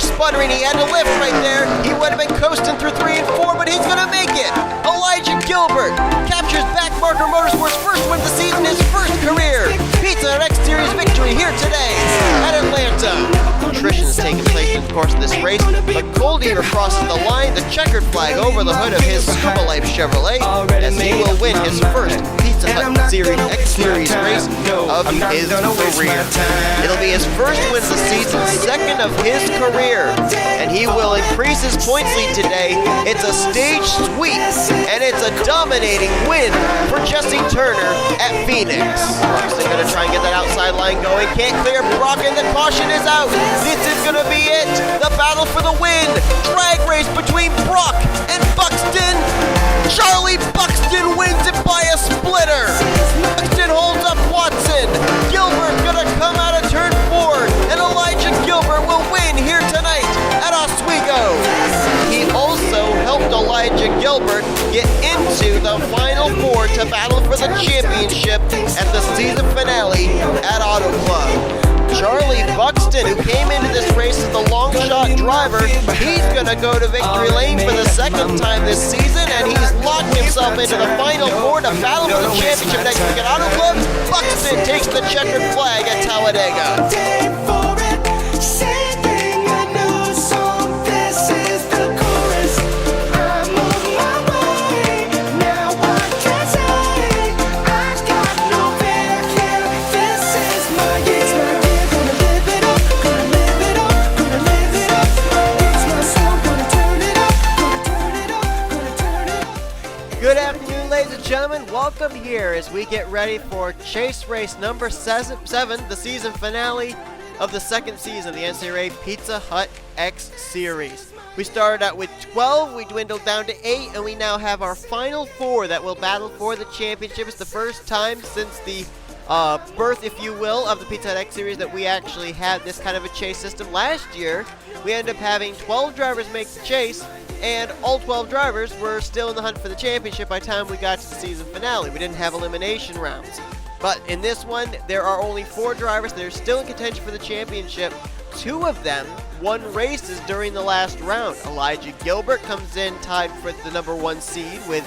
sputtering. He had to lift right there. He would have been coasting through 3 and 4, but he's going to make it. J Gilbert captures back Marker Motorsports' first win of the season, his first career Pizza Hut X Series victory here today at Atlanta. Attrition has taken place in the course of this race, but Cole Deaver crosses the line, the checkered flag over the hood of his Herbalife Chevrolet, as he will win his first Pizza Hut Series X Series race of his career. It'll be his first win of the season, second of his career, and he will increase his points lead today. It's a stage sweep, and it's a dominating win for Jesse Turner at Phoenix. Buxton gonna try and get that outside line going, can't clear Brock, and the caution is out. This is gonna be it, the battle for the win. Drag race between Brock and Buxton. Charlie Buxton wins it by a splitter. Buxton holds up Watson. Gilbert gonna come out of turn 4, and J Gilbert will win here tonight at Oswego. He also helped J Gilbert get into the Final Four to battle for the championship at the season finale at Auto Club. Charlie Buxton, who came into this race as the long shot driver, he's going to go to victory lane for the second time this season, and he's locked himself into the Final Four to battle for the championship next week at Auto Club. Buxton takes the checkered flag at Talladega. Gentlemen, welcome here as we get ready for chase race number 7, the season finale of the second season of the NCRA Pizza Hut X Series. We started out with 12, we dwindled down to 8, and we now have our final 4 that will battle for the championship. It's the first time since the birth, if you will, of the Pizza Hut X Series that we actually had this kind of a chase system. Last year, we ended up having 12 drivers make the chase, and all 12 drivers were still in the hunt for the championship by the time we got to the season finale. We didn't have elimination rounds. But in this one, there are only 4 drivers that are still in contention for the championship. 2 of them won races during the last round. J Gilbert comes in tied for the number 1 seed with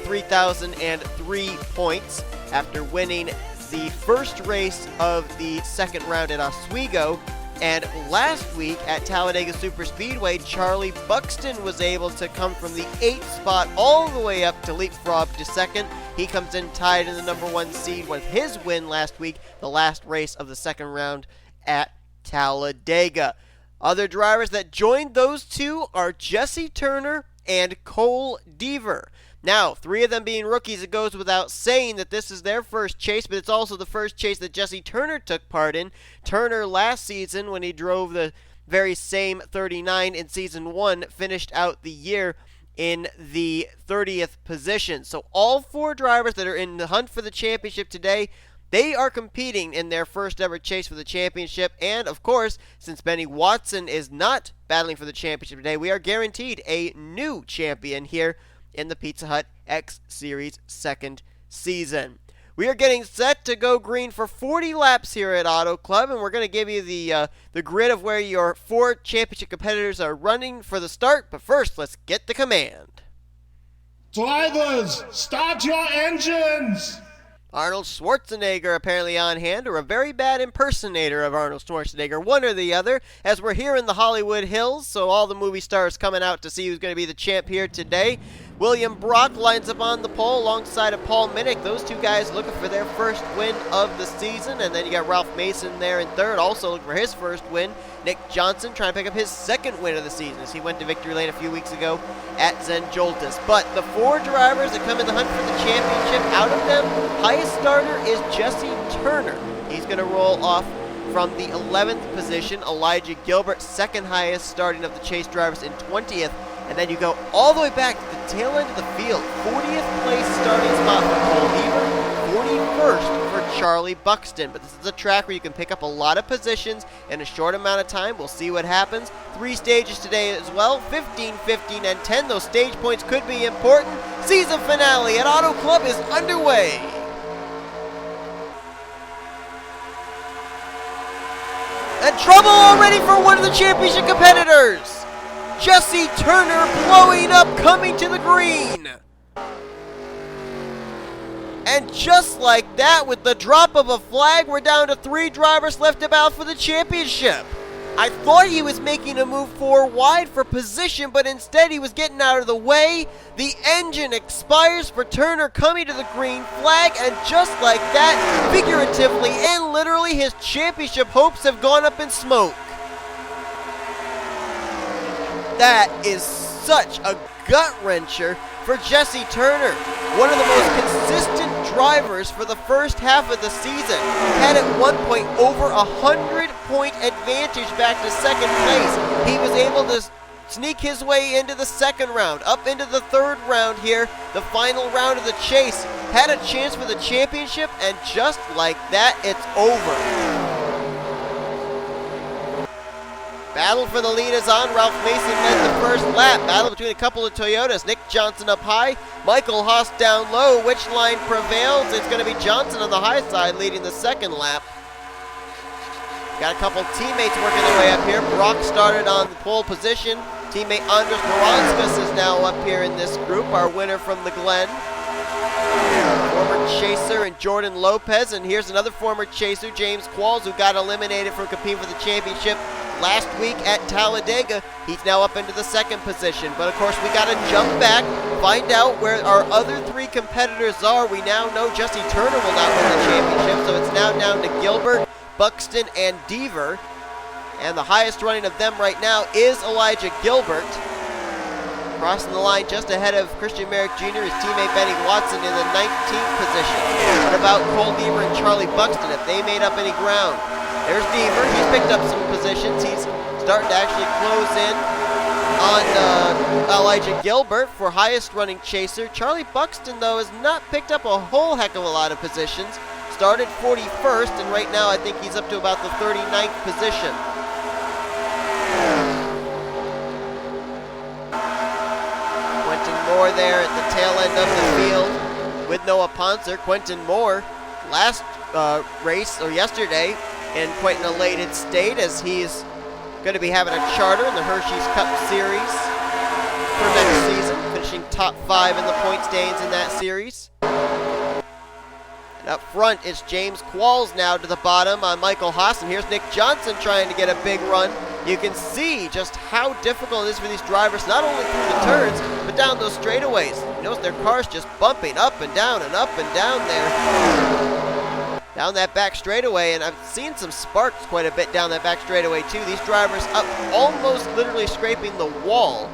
3,003 points after winning the first race of the second round at Oswego. And last week at Talladega Superspeedway, Charlie Buxton was able to come from the 8th spot all the way up to leapfrog to second. He comes in tied in the number 1 seed with his win last week, the last race of the second round at Talladega. Other drivers that joined those 2 are Jesse Turner and Cole Deaver. Now, 3 of them being rookies, it goes without saying that this is their first chase, but it's also the first chase that Jesse Turner took part in. Turner last season, when he drove the very same 39 in Season 1, finished out the year in the 30th position. So all 4 drivers that are in the hunt for the championship today, they are competing in their first ever chase for the championship. And, of course, since Benny Watson is not battling for the championship today, we are guaranteed a new champion here in the Pizza Hut X Series second season. We are getting set to go green for 40 laps here at Auto Club, and we're going to give you the grid of where your 4 championship competitors are running for the start. But first, let's get the command. Drivers, start your engines! Arnold Schwarzenegger apparently on hand, or a very bad impersonator of Arnold Schwarzenegger, one or the other, as we're here in the Hollywood Hills, so all the movie stars coming out to see who's going to be the champ here today. William Brock lines up on the pole alongside of P Minnick. Those 2 guys looking for their first win of the season. And then you got Ralph Mason there in third, also looking for his first win. Nick Johnson trying to pick up his second win of the season as he went to victory lane a few weeks ago at Zenjoltis. But the 4 drivers that come in the hunt for the championship, out of them, highest starter is Jesse Turner. He's going to roll off from the 11th position. J Gilbert, second highest starting of the chase drivers in 20th. And then you go all the way back to the tail end of the field. 40th place starting spot for Cole Deaver, 41st for Charlie Buxton. But this is a track where you can pick up a lot of positions in a short amount of time. We'll see what happens. 3 stages today as well, 15, 15, and 10. Those stage points could be important. Season finale at Auto Club is underway. And trouble already for one of the championship competitors. Jesse Turner blowing up, coming to the green. And just like that, with the drop of a flag, we're down to 3 drivers left to battle for the championship. I thought he was making a move 4 wide for position, but instead he was getting out of the way. The engine expires for Turner, coming to the green flag, and just like that, figuratively and literally, his championship hopes have gone up in smoke. That is such a gut-wrencher for Jesse Turner, one of the most consistent drivers for the first half of the season. Had at one point over 100-point advantage back to second place. He was able to sneak his way into the second round, up into the third round here, the final round of the chase. Had a chance for the championship, and just like that, it's over. Battle for the lead is on. Ralph Mason led the first lap. Battle between a couple of Toyotas. Nick Johnson up high. Michael Haas down low. Which line prevails? It's going to be Johnson on the high side leading the second lap. Got a couple teammates working their way up here. Brock started on the pole position. Teammate A Baranauskas is now up here in this group. Our winner from the Glen. Former chaser and Jordan Lopez. And here's another former chaser, J Qualls, who got eliminated from competing for the championship last week at Talladega. He's now up into the second position. But of course, we got to jump back, find out where our other 3 competitors are. We now know Jesse Turner will not win the championship, so it's now down to Gilbert, Buxton, and Deaver. And the highest running of them right now is Elijah Gilbert. Crossing the line just ahead of Christian Merrick Jr. His teammate Benny Watson in the 19th position. What about Cole Deaver and Charlie Buxton? If they made up any ground? There's Deaver. He's picked up some positions. He's starting to actually close in on Elijah Gilbert for highest running chaser. Charlie Buxton, though, has not picked up a whole heck of a lot of positions. Started 41st, and right now I think he's up to about the 39th position. Quentin Moore there at the tail end of the field with Noah Pontzer. Quentin Moore, last race, or yesterday, in quite an elated state as he's going to be having a charter in the Hershey's Cup Series for next season, finishing top 5 in the point standings in that series. And up front is J Qualls now to the bottom on Michael Haas, and here's Nick Johnson trying to get a big run. You can see just how difficult it is for these drivers, not only through the turns, but down those straightaways. You notice their cars just bumping up and down there. Down that back straightaway, and I've seen some sparks quite a bit down that back straightaway too. These drivers up almost literally scraping the wall.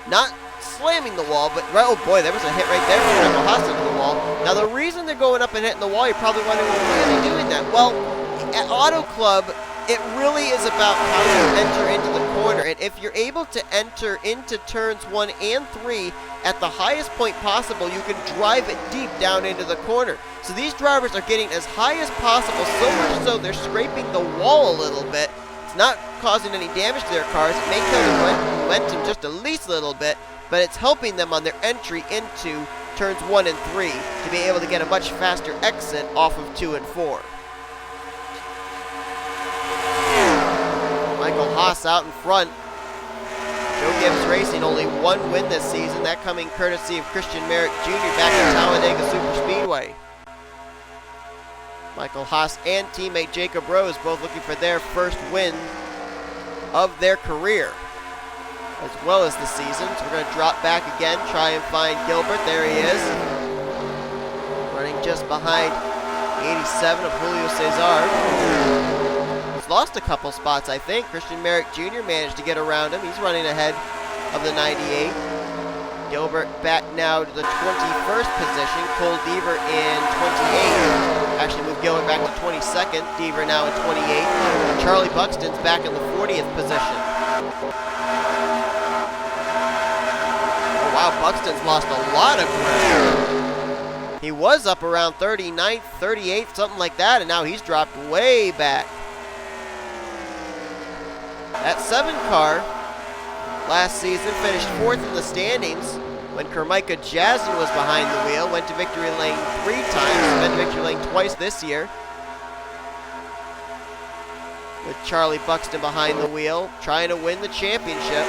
Not slamming the wall, but oh boy, there was a hit right there from Michael Haas into the wall. Now the reason they're going up and hitting the wall, you're probably wondering, well, why are they doing that? Well, at Auto Club, it really is about how you enter into the corner, and if you're able to enter into turns 1 and 3 at the highest point possible, you can drive it deep down into the corner. So these drivers are getting as high as possible, so much so they're scraping the wall a little bit. It's not causing any damage to their cars. It may kill the momentum just at least a little bit, but it's helping them on their entry into turns 1 and 3 to be able to get a much faster exit off of 2 and 4. Michael Haas out in front. Joe Gibbs Racing, only 1 win this season, that coming courtesy of Christian Merrick Jr. back at Talladega Superspeedway. Michael Haas and teammate Jacob Rose both looking for their first win of their career, as well as the season. So we're going to drop back again, try and find Gilbert. There he is, running just behind 87 of Julio Cesar. He's lost a couple spots, I think. Christian Merrick Jr. managed to get around him. He's running ahead of the 98. Gilbert back now to the 21st position. Cole Deaver in 28. Actually moved Gilbert back to 22nd. Deaver now in 28. And Charlie Buxton's back in the 40th position. Oh wow, Buxton's lost a lot of ground. He was up around 39th, 38th, something like that, and now he's dropped way back. That 7 car last season finished 4th in the standings when Carmichael Jasden was behind the wheel. Went to victory lane 3 times, been to victory lane twice this year. with Charlie Buxton behind the wheel, trying to win the championship.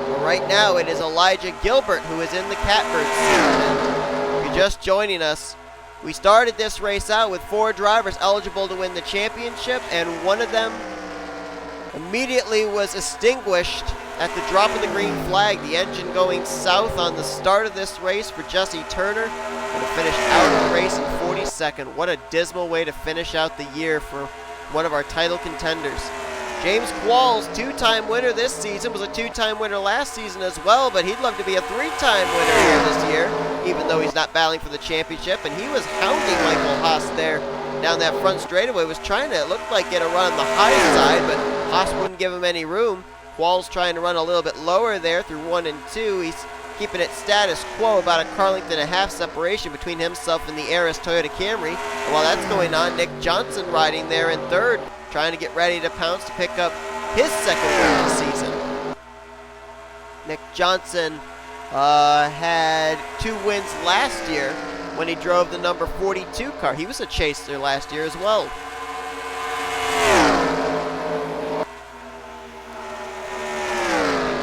Well, right now it is J Gilbert who is in the catbird seat. If you're just joining us, we started this race out with 4 drivers eligible to win the championship, and one of them immediately was extinguished at the drop of the green flag. The engine going south on the start of this race for Jesse Turner. Going to finish out of the race in 42nd. What a dismal way to finish out the year for one of our title contenders. James Qualls, 2-time winner this season, was a 2-time winner last season as well, but he'd love to be a 3-time winner here this year, even though he's not battling for the championship. And he was hounding Michael Haas there down that front straightaway, was trying to, it looked like, get a run on the high side, but Haas wouldn't give him any room. Qualls trying to run a little bit lower there through 1 and 2. He's keeping it status quo, about a car length and a half separation between himself and the Aris Toyota Camry. And while that's going on, Nick Johnson riding there in 3rd, trying to get ready to pounce to pick up his 2nd win this season. Nick Johnson had 2 wins last year when he drove the number 42 car. He was a chaser last year as well.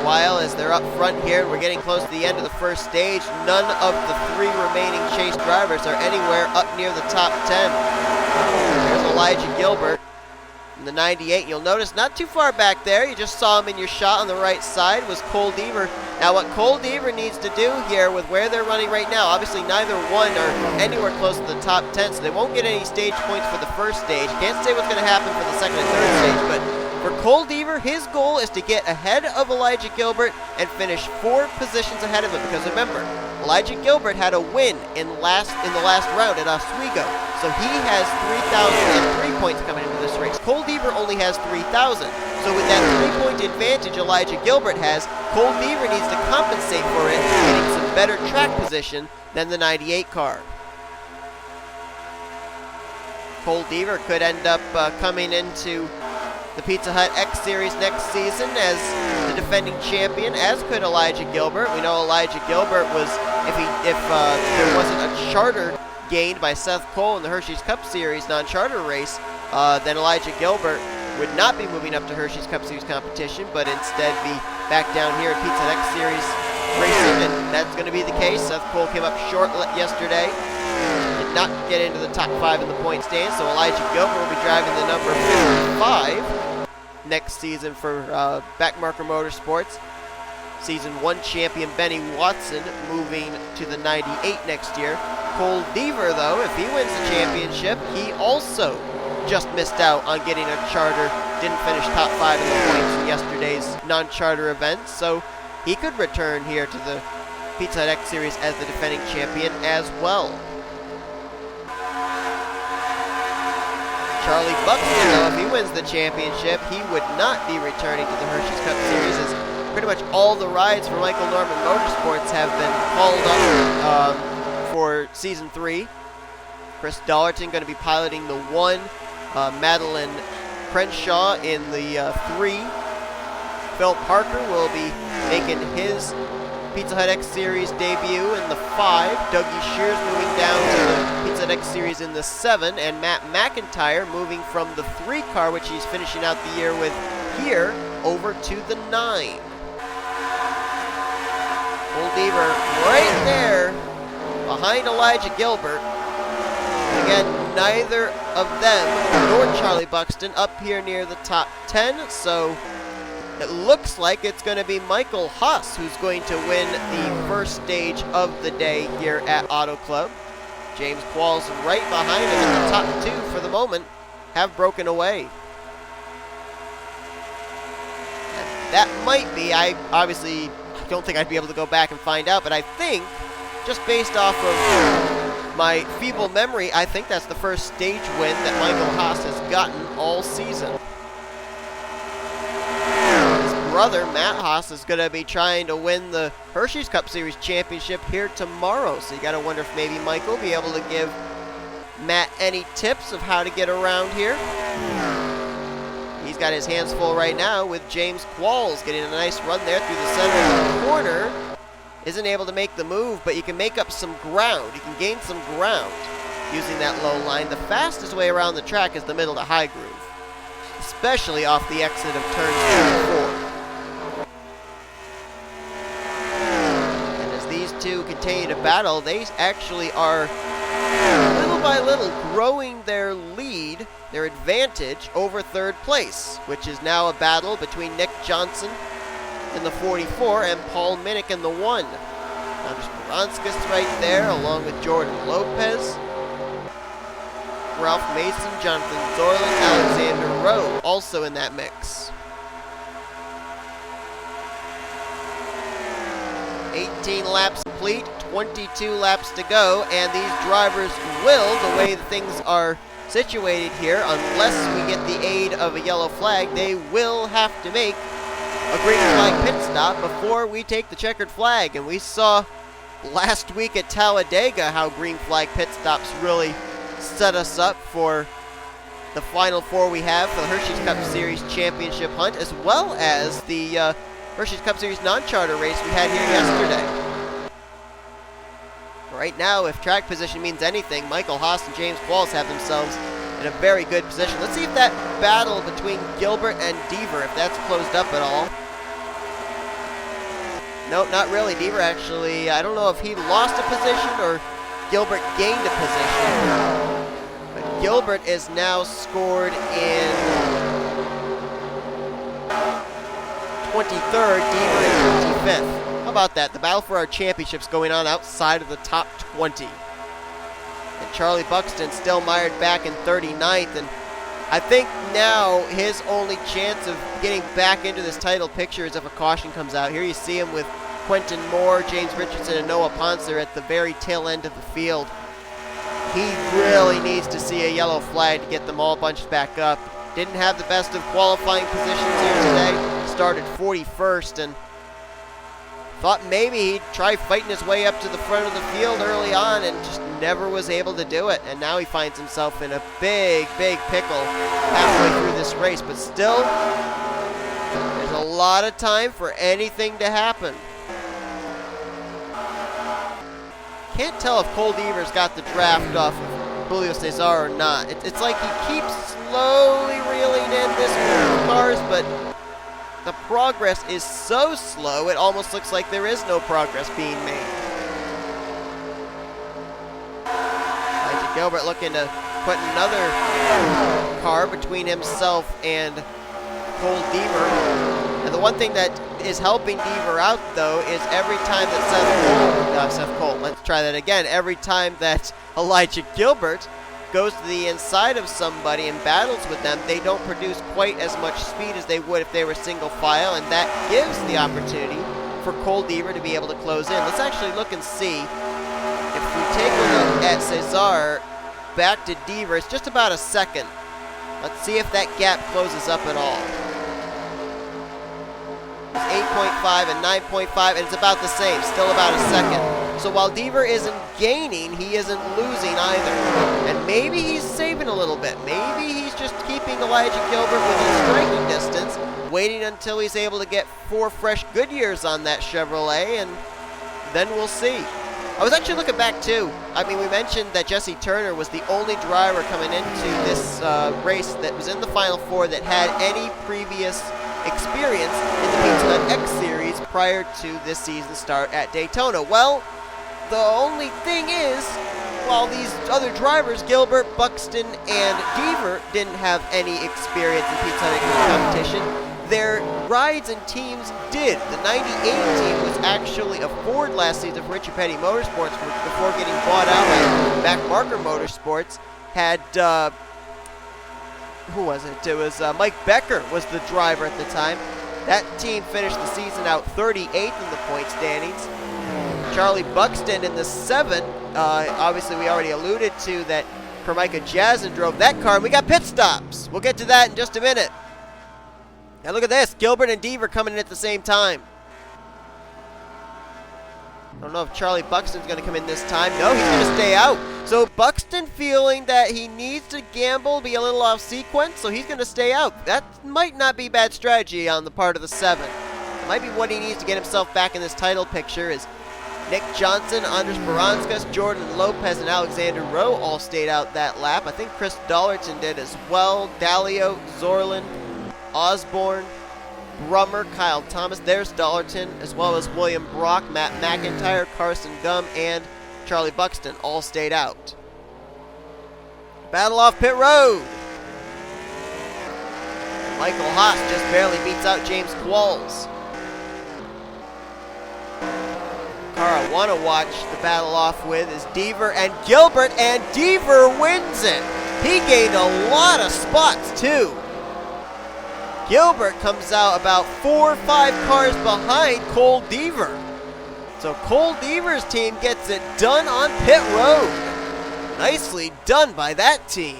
While as they're up front here, we're getting close to the end of the first stage. None of the 3 remaining chase drivers are anywhere up near the top 10. There's J Gilbert in the 98. You'll notice not too far back there, you just saw him in your shot on the right side, was Cole Deaver. Now what Cole Deaver needs to do here with where they're running right now, obviously neither one are anywhere close to the top 10, so they won't get any stage points for the first stage. Can't say what's going to happen for the 2nd and 3rd stage, but for Cole Deaver, his goal is to get ahead of J Gilbert and finish 4 positions ahead of him, because remember, J Gilbert had a win in the last round at Oswego, so he has 3,003 points coming into this race. Cole Deaver only has 3,000, so with that 3-point advantage J Gilbert has, Cole Deaver needs to compensate for it, getting some better track position than the 98 car. Cole Deaver could end up coming into the Pizza Hut X Series next season as the defending champion, as could J Gilbert. We know J Gilbert was, if there wasn't a charter gained by Seth Cole in the Hershey's Cup Series non-charter race, then J Gilbert would not be moving up to Hershey's Cup Series competition, but instead be back down here at Pizza Hut X Series racing, and that's going to be the case. Seth Cole came up short yesterday, did not get into the top 5 in the point stand, so J Gilbert will be driving the number 55 next season for Backmarker Motorsports. Season 1 champion Benny Watson moving to the 98 next year. Cole Deaver, though, if he wins the championship, he also just missed out on getting a charter, didn't finish top 5 in the points in yesterday's non-charter event, so he could return here to the Pizza Hut X Series as the defending champion as well. Charlie Buxton, though, if he wins the championship, he would not be returning to the Hershey's Cup Series, as pretty much all the rides for Michael Norman Motorsports have been called up for Season 3. Chris Dollerton going to be piloting the 1, Madeline Crenshaw in the 3. Phil Parker will be making his Pizza Hut X Series debut in the 5. Dougie Shears moving down to the Pizza Hut X Series in the 7. And Matt McIntire moving from the 3 car, which he's finishing out the year with here, over to the 9. Cole Deaver right there behind J Gilbert. Again, neither of them nor Charlie Buxton up here near the top 10, so it looks like it's going to be Michael Haas who's going to win the first stage of the day here at Auto Club. James Qualls right behind him, and the top 2 for the moment have broken away. And that might be, I don't think I'd be able to go back and find out, but I think, just based off of my feeble memory, I think that's the first stage win that Michael Haas has gotten all season. Brother Matt Haas is going to be trying to win the Hershey's Cup Series championship here tomorrow, so you got to wonder if maybe Michael will be able to give Matt any tips of how to get around here. He's got his hands full right now with James Qualls getting a nice run there through the center of the corner. Isn't able to make the move, but you can make up some ground. You can gain some ground using that low line. The fastest way around the track is the middle to high groove. especially off the exit of turns 2 and 4. And as these two continue to battle, they actually are little by little growing their lead, their advantage over third place, which is now a battle between Nick Johnson in the 44 and Paul Minnick in the 1. Now there's Baranauskas right there, along with Jordan Lopez, Ralph Mason, Jonathan Zoerlein, Alexander Rowe, also in that mix. 18 laps complete, 22 laps to go, and these drivers will, the way things are situated here, unless we get the aid of a yellow flag, they will have to make a green flag pit stop before we take the checkered flag. And we saw last week at Talladega how green flag pit stops really set us up for the final 4 we have for the Hershey's Cup Series Championship hunt, as well as the Hershey's Cup Series non-charter race we had here yesterday. Right now, if track position means anything, Michael Haas and J Qualls have themselves in a very good position. Let's see if that battle between Gilbert and Deaver, if that's closed up at all. Nope, not really. Deaver actually, I don't know if he lost a position or Gilbert gained a position. But Gilbert is now scored in 23rd, Deaver in 25th. How about that? The battle for our championships going on outside of the top 20. And Charlie Buxton still mired back in 39th, and I think now his only chance of getting back into this title picture is if a caution comes out. Here you see him with Quentin Moore, James Richardson, and Noah Pontzer at the very tail end of the field. He really needs to see a yellow flag to get them all bunched back up. Didn't have the best of qualifying positions here today. Started 41st and thought maybe he'd try fighting his way up to the front of the field early on and just never was able to do it. And now he finds himself in a big, big pickle halfway through this race. But still, there's a lot of time for anything to happen. Can't tell if Cole Deaver's got the draft off of Julio Cesar or not. It's like he keeps slowly reeling in this group of cars, but the progress is so slow, it almost looks like there is no progress being made. J Gilbert looking to put another car between himself and Cole Deaver. And the one thing that is helping Deaver out, though, is every time that every time that Elijah Gilbert goes to the inside of somebody and battles with them, they don't produce quite as much speed as they would if they were single file, and that gives the opportunity for Cole Deaver to be able to close in. Let's actually look and see. If we take a look at Cesar back to Deaver, it's just about a second. Let's see if that gap closes up at all. It's 8.5 and 9.5, and it's about the same, still about a second. So while Deaver isn't gaining, he isn't losing either. And maybe he's saving a little bit. Maybe he's just keeping Elijah Gilbert within striking distance, waiting until he's able to get 4 fresh Goodyears on that Chevrolet, and then we'll see. I was actually looking back too. I mean, we mentioned that Jesse Turner was the only driver coming into this race that was in the Final Four that had any previous experience in the Pizza Hut X Series prior to this season start at Daytona. Well, the only thing is, while these other drivers, Gilbert, Buxton, and Deaver, didn't have any experience in Pizza Hut competition, their rides and teams did. The 98 team was actually a Ford last season for Richie Petty Motorsports before getting bought out by Mac Marker Motorsports. Had who was it? It was Mike Becker was the driver at the time. That team finished the season out 38th in the point standings. Charlie Buxton in the 7. Obviously, we already alluded to that Carmichael Jazzen drove that car, and we got pit stops. We'll get to that in just a minute. Now look at this. Gilbert and Deaver coming in at the same time. I don't know if Charlie Buxton's going to come in this time. No, he's going to stay out. So Buxton feeling that he needs to gamble, be a little off sequence, so he's going to stay out. That might not be bad strategy on the part of the 7. It might be what he needs to get himself back in this title picture is Nick Johnson, Andres Baranauskas, Jordan Lopez, and Alexander Rowe all stayed out that lap. I think Chris Dollerton did as well. Daleo, Zoerlein, Osborne, Brummer, Kyle Thomas. There's Dollerton, as well as William Brock, Matt McIntire, Carson Gum, and Charlie Buxton all stayed out. Battle off pit road. Michael Haas just barely beats out J Qualls. Car I want to watch the battle off with is Deaver and Gilbert, and Deaver wins it. He gained a lot of spots too. Gilbert comes out about 4 or 5 cars behind Cole Deaver. So Cole Deaver's team gets it done on pit road. Nicely done by that team.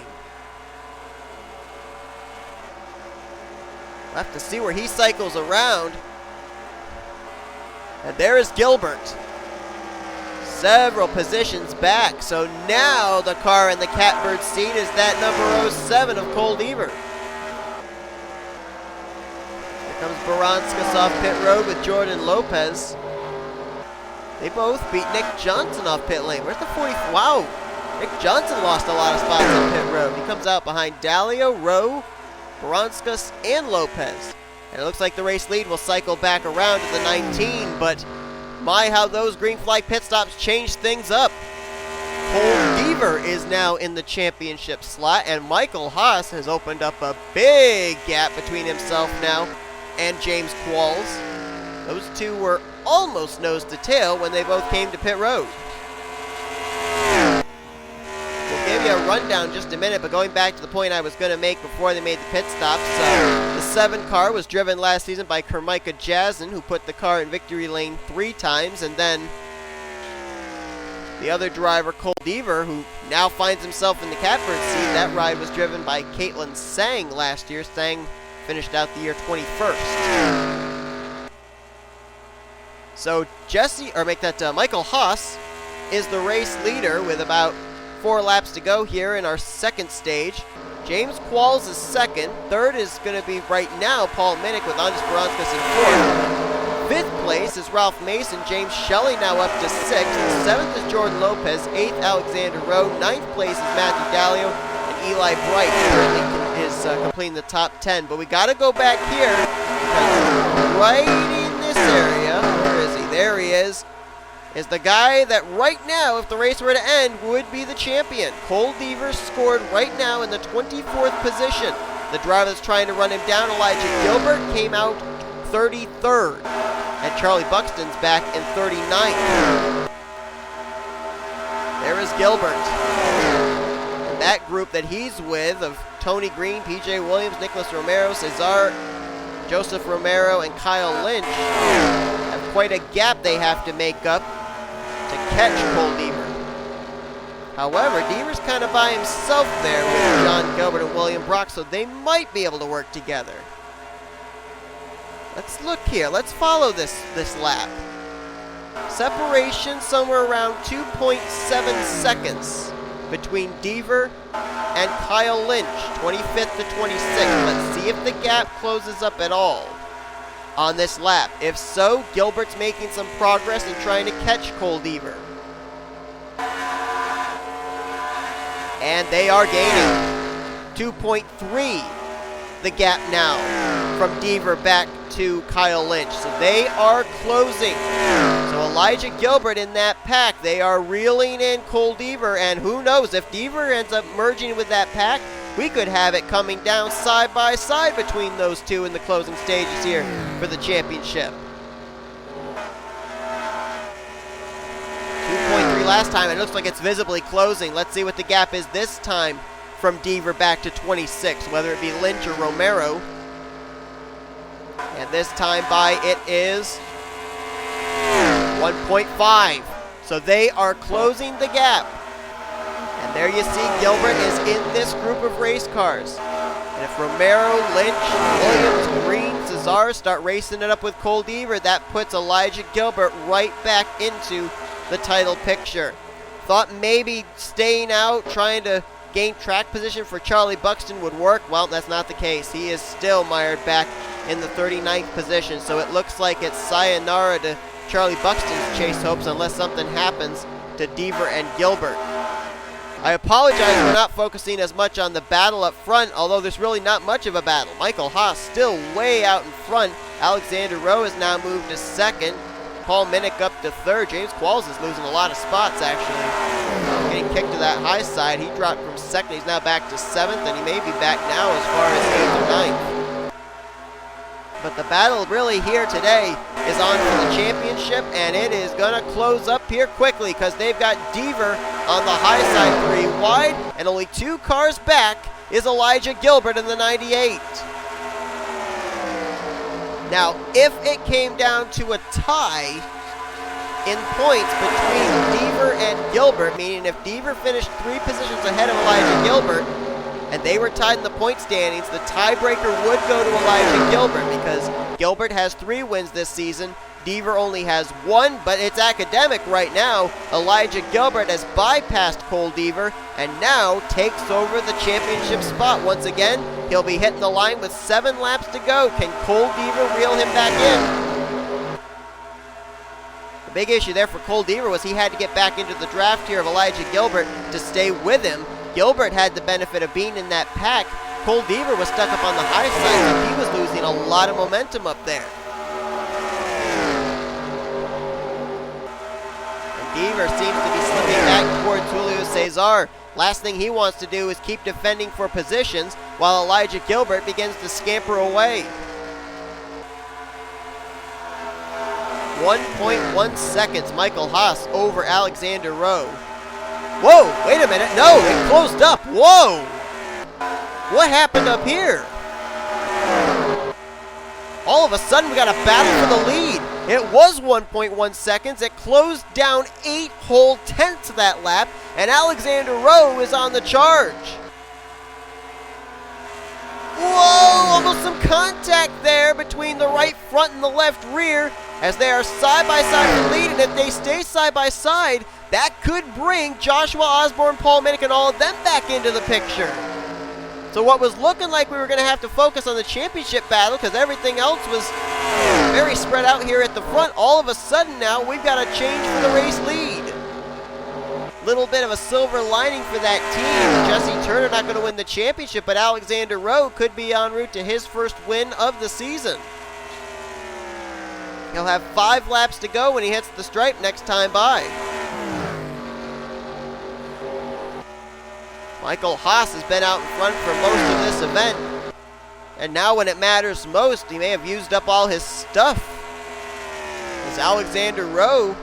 We'll have to see where he cycles around. And there is Gilbert. Several positions back. So now the car in the catbird seat is that number 07 of Cole Deaver. Here comes Baranauskas off pit road with Jordan Lopes. They both beat Nick Johnson off pit lane. Where's the 40? Wow. Nick Johnson lost a lot of spots on pit road. He comes out behind Daleo, Rowe, Baranauskas, and Lopes. And it looks like the race lead will cycle back around to the 19, but my, how those green flag pit stops changed things up. Cole Deaver is now in the championship slot, and Michael Haas has opened up a big gap between himself now and J Qualls. Those two were almost nose to tail when they both came to pit road. We'll give you a rundown in just a minute, but going back to the point I was going to make before they made the pit stops, the 7 car was driven last season by Kermika Jasnin, who put the car in victory lane 3 times, and then the other driver, Cole Deaver, who now finds himself in the catbird seat. That ride was driven by Caitlin Sang last year. Sang finished out the year 21st. So Michael Haas is the race leader with about 4 laps to go here in our second stage. J Qualls is second. Third is going to be right now P Minnick with A Baranauskas in 4th. 5th place is Ralph Mason. J Shelly now up to 6th. 7th is Jordan Lopes. 8th, Alexander Rowe. 9th place is Matthew Daleo. And Eli Bright currently is completing the top 10. But we got to go back here because right in this area, where is he? There he is the guy that right now, if the race were to end, would be the champion. Cole Deaver scored right now in the 24th position. The driver that's trying to run him down, Elijah Gilbert, came out 33rd. And Charlie Buxton's back in 39th. There is Gilbert. And that group that he's with of Tony Green, PJ Williams, Nicholas Romero, Cesar, Joseph Romero, and Kyle Lynch have quite a gap they have to make up to catch Cole Deaver. However, Deaver's kind of by himself there with John Gilbert and William Brock, so they might be able to work together. Let's look here. Let's follow this lap. Separation somewhere around 2.7 seconds between Deaver and Kyle Lynch, 25th to 26th. Let's see if the gap closes up at all on this lap. If so, Gilbert's making some progress in trying to catch Cole Deaver. And they are gaining 2.3 the gap now from Deaver back to Kyle Lynch. So they are closing. So Elijah Gilbert in that pack, they are reeling in Cole Deaver, and who knows, if Deaver ends up merging with that pack, we could have it coming down side by side between those two in the closing stages here for the championship. 2.3 last time, and it looks like it's visibly closing. Let's see what the gap is this time from Deaver back to 26, whether it be Lynch or Romero. And this time by it is 1.5. So they are closing the gap. And there you see Gilbert is in this group of race cars. And if Romero, Lynch, Williams, Green, Cesar start racing it up with Cole Deaver, that puts Elijah Gilbert right back into the title picture. Thought maybe staying out, trying to gain track position for Charlie Buxton would work. Well, that's not the case. He is still mired back in the 39th position. So it looks like it's sayonara to Charlie Buxton's chase hopes unless something happens to Deaver and Gilbert. I apologize for not focusing as much on the battle up front, although there's really not much of a battle. Michael Haas still way out in front. Alexander Rowe has now moved to second. P Minnick up to third. J Qualls is losing a lot of spots, actually. Getting kicked to that high side. He dropped from second. He's now back to seventh, and he may be back now as far as eighth or ninth. But the battle really here today is on for the championship, and it is going to close up here quickly because they've got Deaver on the high side 3 wide, and only 2 cars back is J Gilbert in the 98. Now, if it came down to a tie in points between Deaver and Gilbert, meaning if Deaver finished 3 positions ahead of J Gilbert, and they were tied in the point standings, the tiebreaker would go to J Gilbert because Gilbert has 3 wins this season. Deaver only has 1, but it's academic right now. J Gilbert has bypassed Cole Deaver and now takes over the championship spot once again. He'll be hitting the line with 7 laps to go. Can Cole Deaver reel him back in? The big issue there for Cole Deaver was he had to get back into the draft here of J Gilbert to stay with him. Gilbert had the benefit of being in that pack. Cole Deaver was stuck up on the high side, so he was losing a lot of momentum up there. And Deaver seems to be slipping back towards Julio Cesar. Last thing he wants to do is keep defending for positions while J Gilbert begins to scamper away. 1.1 seconds, Michael Haas over Alexander Rowe. Whoa, wait a minute. No, it closed up. Whoa. What happened up here? All of a sudden, we got a battle for the lead. It was 1.1 seconds. It closed down 8 whole tenths of that lap, and Alexander Rowe is on the charge. Whoa, almost some contact there between the right front and the left rear as they are side by side in the lead, and if they stay side by side, that could bring Joshua Osborne, P Minnick, and all of them back into the picture. So what was looking like we were going to have to focus on the championship battle because everything else was very spread out here at the front, all of a sudden now we've got a change for the race lead. Little bit of a silver lining for that team. Jesse Turner not going to win the championship, but Alexander Rowe could be en route to his first win of the season. He'll have 5 laps to go when he hits the stripe next time by. Michael Haas has been out in front for most of this event, and now when it matters most, he may have used up all his stuff. As Alexander Rowe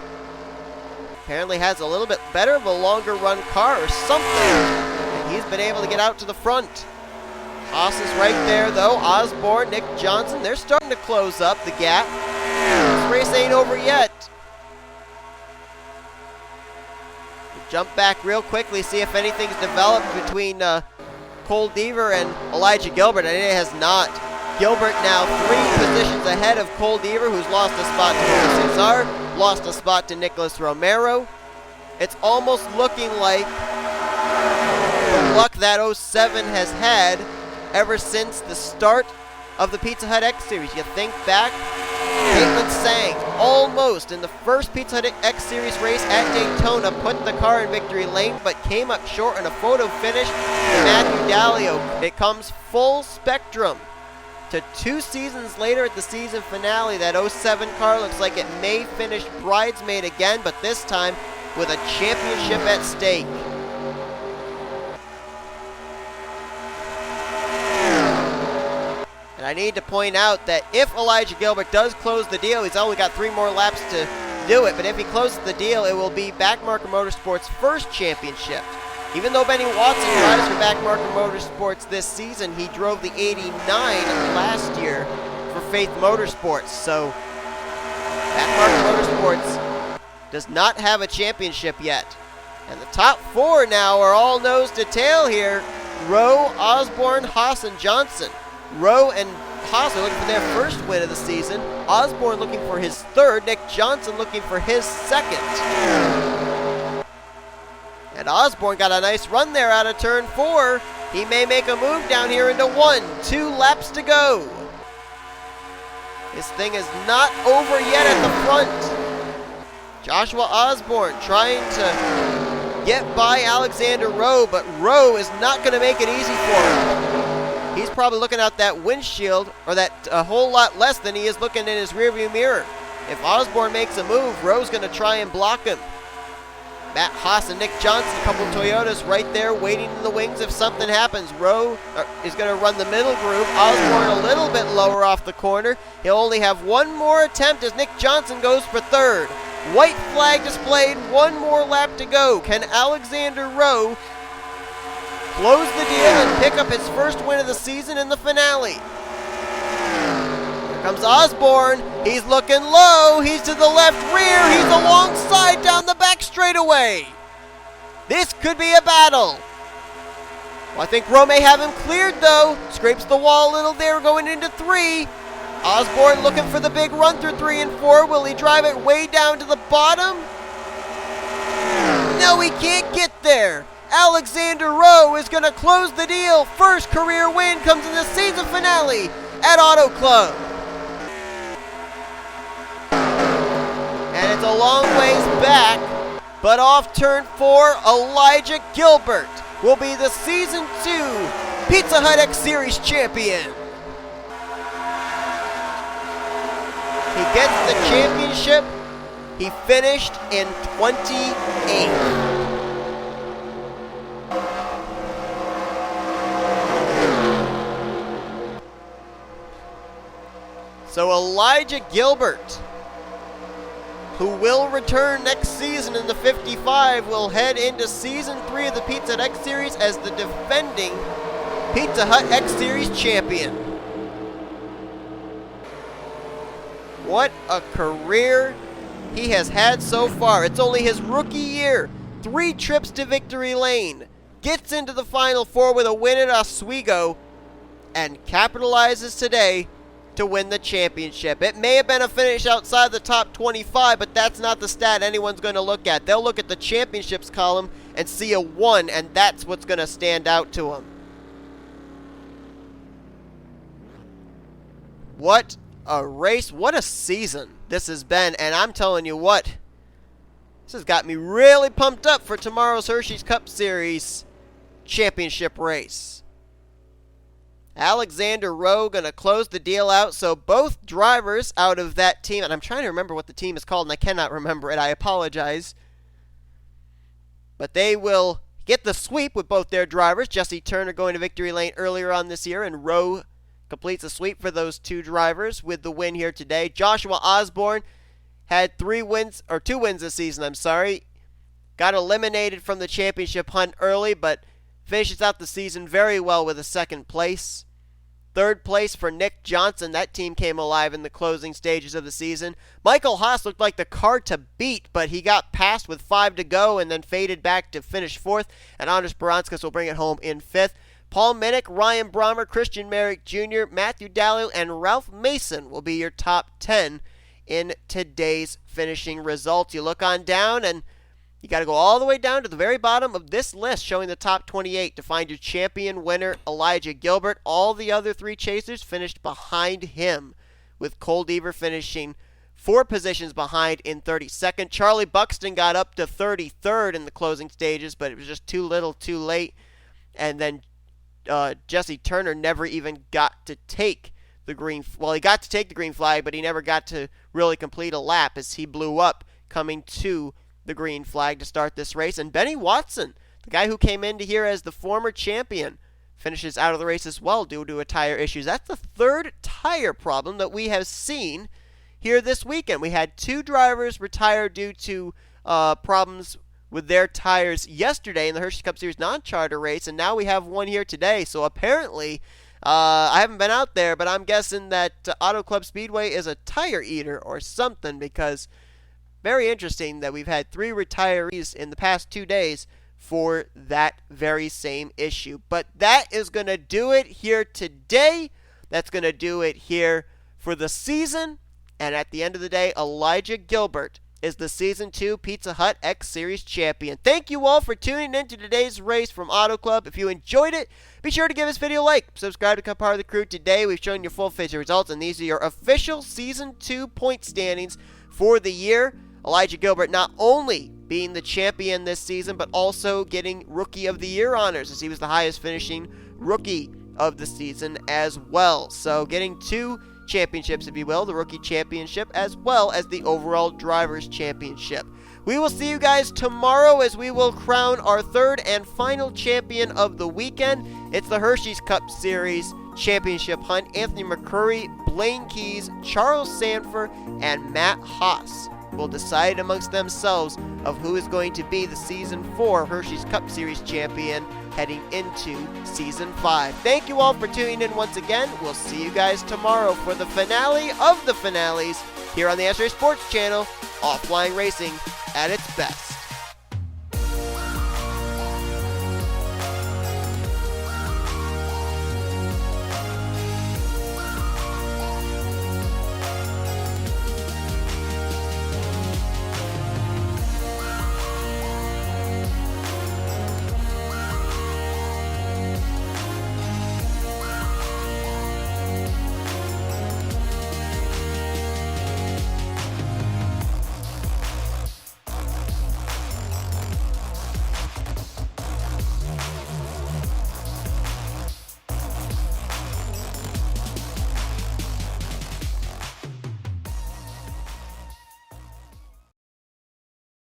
apparently has a little bit better of a longer run car or something, and he's been able to get out to the front. Haas is right there though. Osborne, Nick Johnson, they're starting to close up the gap. This race ain't over yet. Jump back real quickly, see if anything's developed between Cole Deaver and J Gilbert, and it has not. Gilbert now 3 positions ahead of Cole Deaver, who's lost a spot to J Cesar, lost a spot to Nicholas Romero. It's almost looking like the luck that 07 has had ever since the start of the Pizza Hut X Series. You think back, Caitlin Sang almost in the first Pizza Hut X Series race at Daytona put the car in victory lane, but came up short in a photo finish to Matthew Daleo. It comes full spectrum to 2 seasons later at the season finale. That 07 car looks like it may finish bridesmaid again, but this time with a championship at stake. And I need to point out that if J Gilbert does close the deal, he's only got 3 more laps to do it, but if he closes the deal, it will be Backmarker Motorsports' first championship. Even though Benny Watson drives for Backmarker Motorsports this season, he drove the 89 last year for Faith Motorsports. So Backmarker Motorsports does not have a championship yet. And the top 4 now are all nose to tail here. Rowe, Osborne, Haas, and Johnson. Rowe and Haas are looking for their first win of the season. Osborne looking for his 3rd. Nick Johnson looking for his 2nd. And Osborne got a nice run there out of turn 4. He may make a move down here into 1. 2 laps to go. This thing is not over yet at the front. Joshua Osborne trying to get by Alexander Rowe, but Rowe is not going to make it easy for him. He's probably looking out that windshield, or that a whole lot less than he is looking in his rearview mirror. If Osborne makes a move, Rowe's going to try and block him. Matt Haas and Nick Johnson, a couple of Toyotas right there waiting in the wings if something happens. Rowe is going to run the middle groove. Osborne a little bit lower off the corner. He'll only have one more attempt as Nick Johnson goes for third. White flag displayed, one more lap to go. Can Alexander Rowe close the deal and pick up his first win of the season in the finale? Here comes Osborne. He's looking low. He's to the left rear. He's alongside down the back straightaway. This could be a battle. Well, I think Rowe may have him cleared though. Scrapes the wall a little there going into 3. Osborne looking for the big run through 3 and 4. Will he drive it way down to the bottom? No, he can't get there. Alexander Rowe is going to close the deal. First career win comes in the season finale at Auto Club. And it's a long ways back, but off turn 4, Elijah Gilbert will be the Season 2 Pizza Hut X Series champion. He gets the championship. He finished in 28th. So Elijah Gilbert, who will return next season in the 55, will head into Season 3 of the Pizza Hut X Series as the defending Pizza Hut X Series champion. What a career he has had so far. It's only his rookie year. 3 trips to victory lane. Gets into the Final Four with a win at Oswego and capitalizes today to win the championship. It may have been a finish outside the top 25, but that's not the stat anyone's going to look at. They'll look at the championships column and see a 1, and that's what's going to stand out to them. What a race, what a season this has been, and I'm telling you what, this has got me really pumped up for tomorrow's Hershey's Cup Series championship race. Alexander Rowe going to close the deal out, so both drivers out of that team, and I'm trying to remember what the team is called, and I cannot remember it, I apologize, but they will get the sweep with both their drivers. Jesse Turner going to victory lane earlier on this year, and Rowe completes a sweep for those 2 drivers with the win here today. Joshua Osborne had 2 wins this season, got eliminated from the championship hunt early, but finishes out the season very well with a 2nd place. 3rd place for Nick Johnson. That team came alive in the closing stages of the season. Michael Haas looked like the car to beat, but he got passed with 5 to go and then faded back to finish 4th. And A Baranauskas will bring it home in 5th. Paul Minnick, Ryan Brummer, C Merrick Jr., Matthew Daleo, and Ralph Mason will be your top 10 in today's finishing results. You look on down and you got to go all the way down to the very bottom of this list showing the top 28 to find your champion winner, Elijah Gilbert. All the other 3 chasers finished behind him, with Cole Deaver finishing 4 positions behind in 32nd. Charlie Buxton got up to 33rd in the closing stages, but it was just too little too late. And then Jesse Turner never even got to take the green. Well, he got to take the green flag, but he never got to really complete a lap as he blew up coming to the green flag to start this race. And Benny Watson, the guy who came into here as the former champion, finishes out of the race as well due to a tire issues. That's the 3rd tire problem that we have seen here this weekend. We had 2 drivers retire due to problems with their tires yesterday in the Hershey Cup Series non-charter race, and now we have one here today. So apparently, I haven't been out there, but I'm guessing that Auto Club Speedway is a tire eater or something, because very interesting that we've had 3 retirees in the past 2 days for that very same issue. But that is going to do it here today. That's going to do it here for the season. And at the end of the day, Elijah Gilbert is the Season 2 Pizza Hut X Series champion. Thank you all for tuning in to today's race from Auto Club. If you enjoyed it, be sure to give this video a like. Subscribe to become part of the crew. Today, we've shown your full feature results, and these are your official Season 2 point standings for the year. Elijah Gilbert not only being the champion this season, but also getting Rookie of the Year honors, as he was the highest finishing rookie of the season as well. So getting 2 championships, if you will, the Rookie Championship as well as the overall Drivers Championship. We will see you guys tomorrow as we will crown our 3rd and final champion of the weekend. It's the Hershey's Cup Series Championship hunt. Anthony McCurry, Blaine Keys, Charles Sanford, and Matt Haas will decide amongst themselves of who is going to be the Season 4 Hershey's Cup Series champion heading into Season 5. Thank you all for tuning in once again. We'll see you guys tomorrow for the finale of the finales here on the S Sports Channel, Offline Racing at its best.